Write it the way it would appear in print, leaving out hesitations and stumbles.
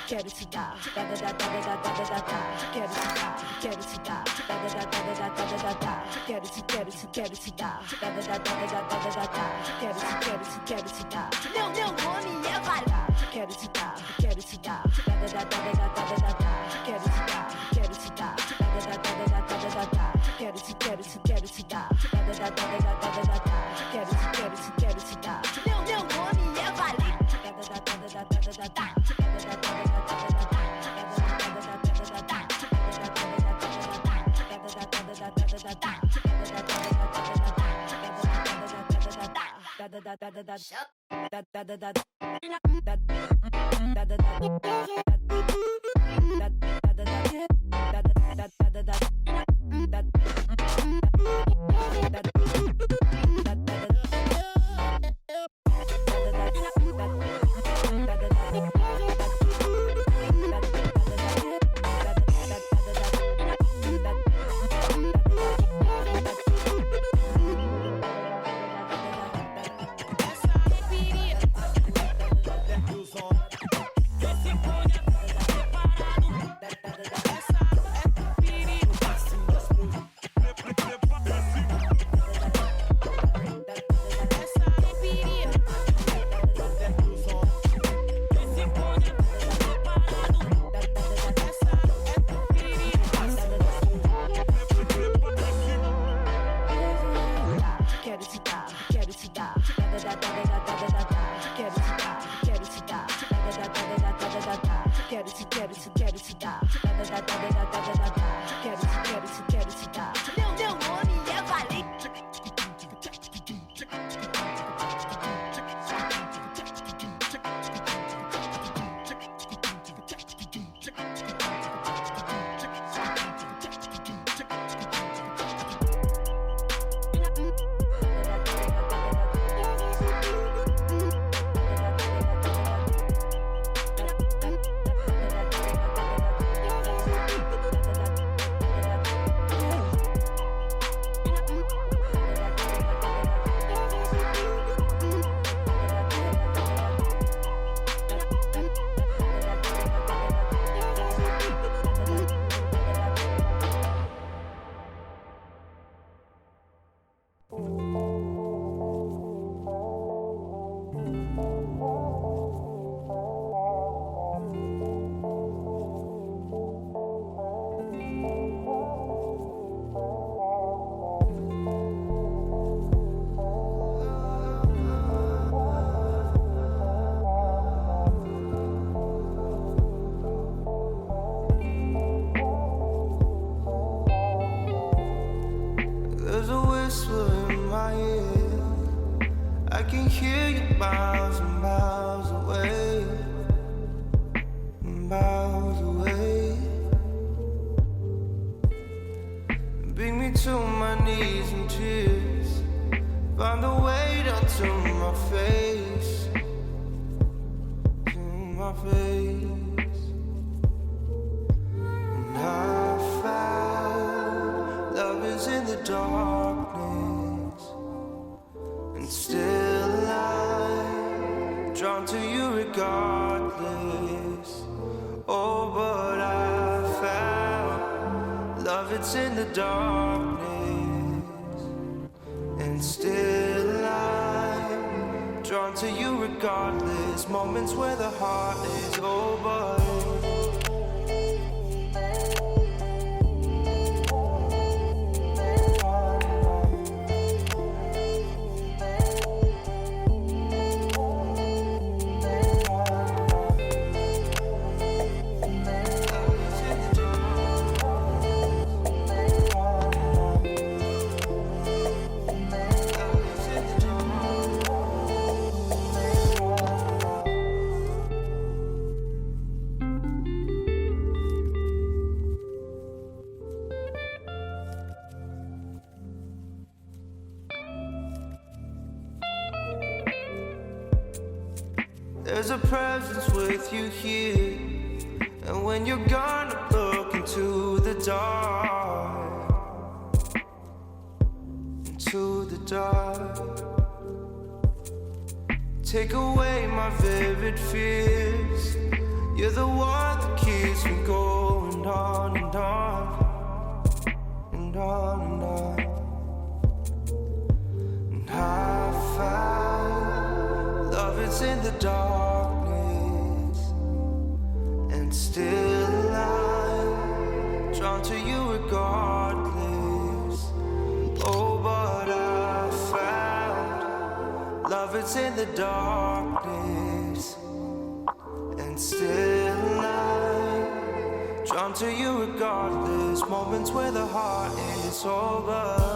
quero te dar, quero te dar, quero te dar, quero te dar, quero te dar, quero te dar, meu nome é Vale, quero te dar, quero te dar, quero te dar, quero te dar, quero te dar, quero te dar, quero te dar, meu nome é Vale. There's a presence with you here, and when you're gone I look into the dark, into the dark. Take away my vivid fears, You're the one that keeps me going on and on and on and on. And I found love is in the darkness, and still I'm drawn to you regardless. Oh, but I found love is in the darkness, and still I'm drawn to you regardless. Moments where the heart is over.